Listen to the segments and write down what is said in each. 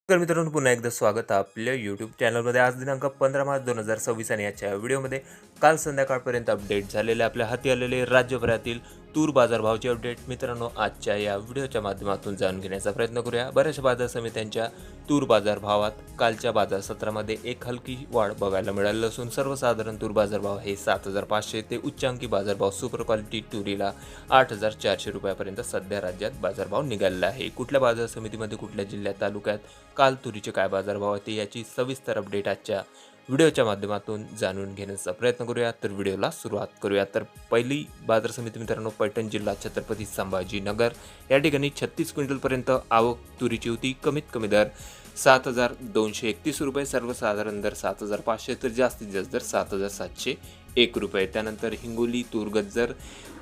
तर मित्रांनो पुन्हा एकदा स्वागत आहे आपल्या यूट्यूब चॅनलमध्ये। आज दिनांक 15 मार्च 2026 आणि याच्या व्हिडिओमध्ये काल संध्याकाळपर्यंत अपडेट झालेले आपल्या हाती आलेले राज्यभरातील तूर बाजारभावाचे अपडेट मित्रांनो आजच्या या व्हिडिओच्या माध्यमातून जाणून घेण्याचा प्रयत्न करूया। बऱ्याचशा बाजार समित्यांच्या तूर बाजारभावात कालच्या बाजार सत्रामध्ये एक हलकी वाढ बघायला मिळाली असून सर्वसाधारण तूर बाजारभाव हे 7500 ते उच्चांकी बाजारभाव सुपर क्वालिटी तुरीला 8400 रुपयापर्यंत सध्या राज्यात बाजारभाव निघालेला आहे। कुठल्या बाजार समितीमध्ये कुठल्या जिल्ह्यात तालुक्यात काल तुरीचे काय बाजारभाव होते याची सविस्तर अपडेट आजच्या व्हिडिओच्या माध्यमातून जाणून घेण्याचा प्रयत्न करूया। तर व्हिडिओला सुरुवात करूया। तर पहिली बाजार समिती मित्रांनो पैठण जिल्हा छत्रपती संभाजीनगर या ठिकाणी 36 क्विंटलपर्यंत आवक तुरीची होती। कमीत कमी दर 7231 रुपये, सर्वसाधारण दर 7500 तर जास्तीत जास्त दर 7701 रुपये। त्यानंतर हिंगोली तूर गज्जर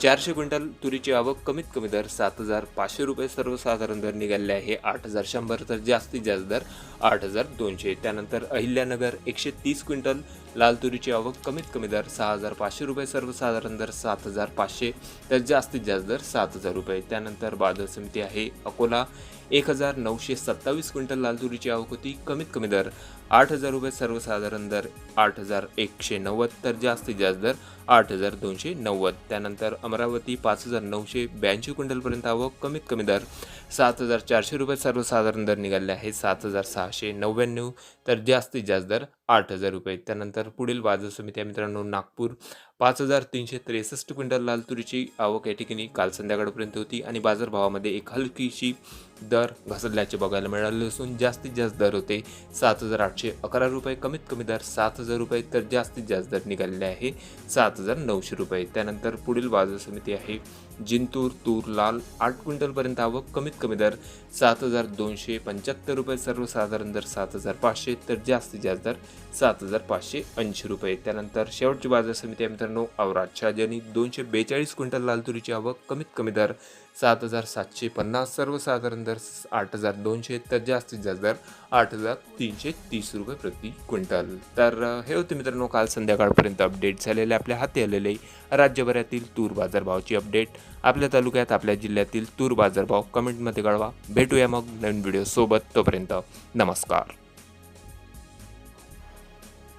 400 क्विंटल तुरीची आवक, कमीत कमी दर 7500 रुपये, सर्वसाधारण दर निघाले आहे 8100 तर जास्तीत जास्त दर 8200। त्यानंतर अहिल्यानगर 130 क्विंटल लाल तुरीची आवक, कमीत कमी दर 6500 रुपये, सर्वसाधारण दर 7500 तर जास्तीत जास्त दर 7000 रुपये। त्यानंतर बाजार समिती आहे अकोला 1927 क्विंटल लाल तुरीची आवक होती, कमीत कमी दर 8000 रुपये, सर्वसाधारण दर 8190 तर जास्तीत जास्त दर 8290। त्यानंतर अमरावती 5982 क्विंटलपर्यंत आवक, कमीत कमी दर 7400 रुपये, सर्वसाधारण दर निघाले आहे 7699 तर जास्तीत जास्त दर 8000 रुपये। त्यानंतर पुढील बाजार समिती मित्रांनो नागपूर 5363 क्विंटल लाल तुरीची आवक या ठिकाणी काल संध्याकाळपर्यंत होती आणि बाजारभावामध्ये एक हलकीशी दर घसरल्याचे बघायला मिळाले असून जास्तीत जास्त दर होते 7811 रुपये, कमीत कमी दर 7000 रुपये तर जास्तीत जास्त दर निघालेले आहे 7900 रुपये। त्यानंतर पुढील बाजार समिती आहे जिंतूर तूर लाल 8 क्विंटलपर्यंत आवक, कमीत कमी दर 7275 रुपये, सर्वसाधारण दर 7500 तर जास्तीत जास्त दर 7580 रुपये। त्यानंतर शेवटची बाजार समिती मित्रांनो औराद शहाजनी 242 क्विंटल लाल तुरीची आवक, कमीत कमी दर 7750, सर्वसाधारण दर 8200 तर जास्तीत जास्त दर 8330 रुपये प्रति क्विंटल। तर हे होते मित्रांनो काल संध्याकाळपर्यंत अपडेट झालेले आपल्या हाती आलेले राज्यभरातील तूर बाजारभावाची अपडेट। आपल्या तालुक्यात आपल्या जिल्ह्यातील तूर बाजारभाव कमेंटमध्ये कळवा। भेटूया मग नवीन व्हिडिओ सोबत, तोपर्यंत नमस्कार।